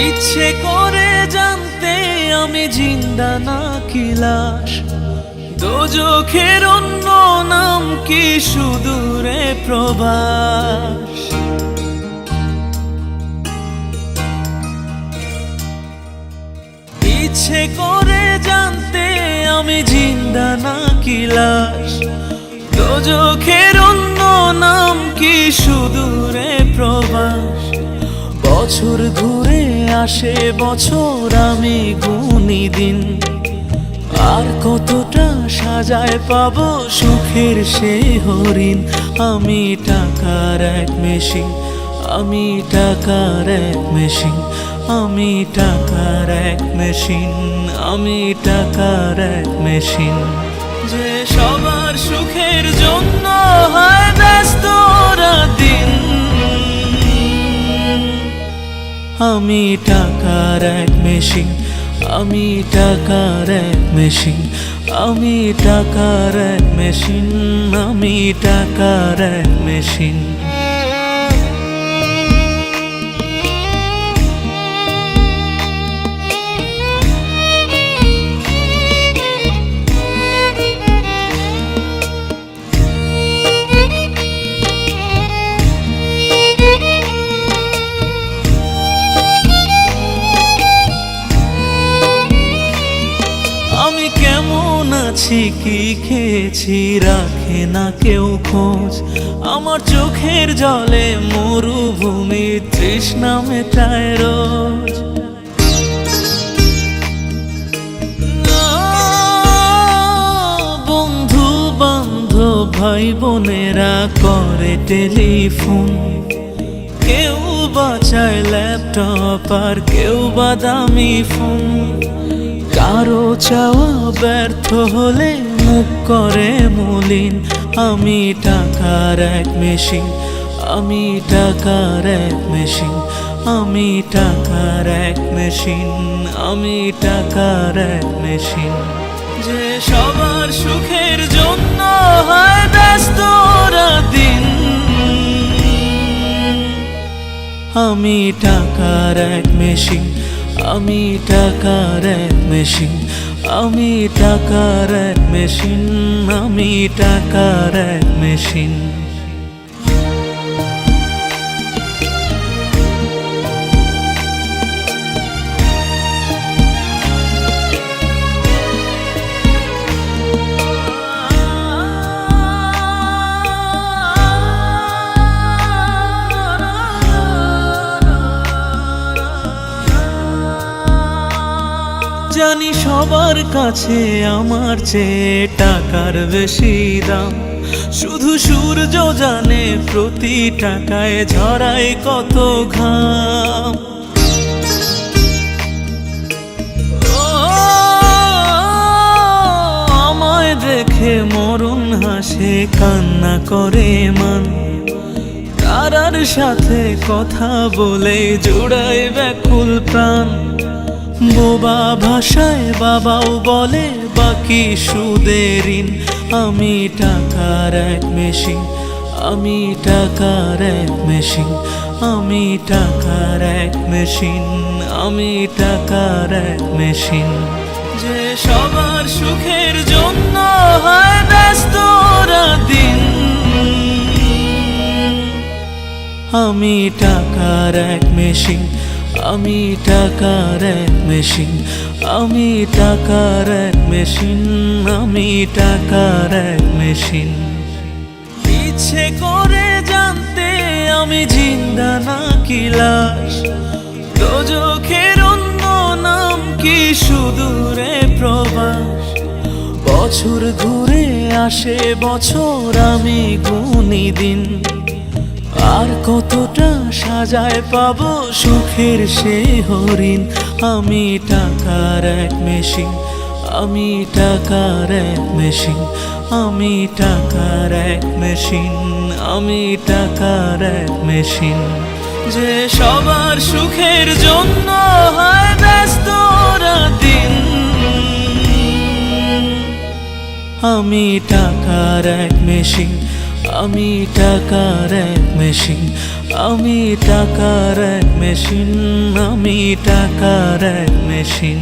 ইচ্ছে করে জানতে আমি জিন্দা নাকি লাশ, দোজখের অন্য নাম কি সুদূরে প্রবাস। ইচ্ছে করে জানতে আমি জিন্দা নাকি লাশ, দোজখের অন্য নাম কি সুদূরে প্রবাস। বছর ঘুরে আসে বছর, আমি গুনি দিন, আর কতটা সাজায় পাবো সুখের সেই হরিণ। আমি টাকার এক মেশিন, আমি টাকার এক মেশিন, আমি টাকার এক মেশিন, আমি টাকার এক মেশিন। যে সবার সুখের জন্য হয় ব্যস্ত দিন, আমি টাকার এক মেশিন, আমি টাকার এক মেশিন, আমি টাকার এক মেশিন, আমি টাকার এক মেশিন। আমি কেমন আছি কি খেয়েছি রাখে না কেউ খোঁজ, আমার চোখের জলে মরুভূমি তৃষ্ণা মেটায় রোজ। বন্ধু বান্ধব ভাই বোনেরা করে টেলিফোন, কেউ বাঁচায় ল্যাপটপ আর কেউ বা দামি ফোন। কারো চাওয়া ব্যর্থ হলে মুখ করে মলিন, আমি টাকার এক মেশিন, আমি টাকার এক মেশিন, আমি টাকার এক মেশিন, আমি টাকার এক মেশিন। যে সবার সুখের জন্য হয় ব্যস্ত দিন, আমি টাকার এক মেশিন, আমি টাকার এক মেশিন, আমি টাকার এক মেশিন, আমি টাকার এক মেশিন। জানি সবার কাছে আমার চেয়ে টাকার বেশি দাম, শুধু সূর্য জানে প্রতি টাকায় ঝরায় কত ঘাম। আমায় দেখে মরণ হাসে কান্না করে মান, তারার সাথে কথা বলে জোড়ায় ব্যাকুল প্রাণ। বোবা ভাষায় বাবাও বলে বাকি সুদের ঋণ, আমি টাকার এক মেশিন, আমি টাকার এক মেশিন, আমি টাকার এক মেশিন, আমি টাকার এক মেশিন। যে সবার সুখের জন্য হয় ব্যস্ত দিন, আমি টাকার এক মেশিন, আমি টাকার এক মেশিন, আমি টাকার এক মেশিন, আমি টাকার এক মেশিন। ইচ্ছে করে জানতে আমি জিন্দা নাকি লাশ, দোজখের অন্য নাম কি সুদূরে প্রবাস। বছর ঘুরে আসে বছর, আমি গুনি দিন, আর কতটা সাজায় পাবো সুখের সেই হরিণ। আমি টাকার এক মেশিন, আমি টাকার এক মেশিন, আমি টাকার এক মেশিন, আমি টাকার এক মেশিন। যে সবার সুখের জন্য হয় ব্যস্ত দিন, আমি টাকার এক মেশিন, আমি টাকার এক মেশিন, আমি টাকার এক মেশিন, আমি টাকার এক মেশিন।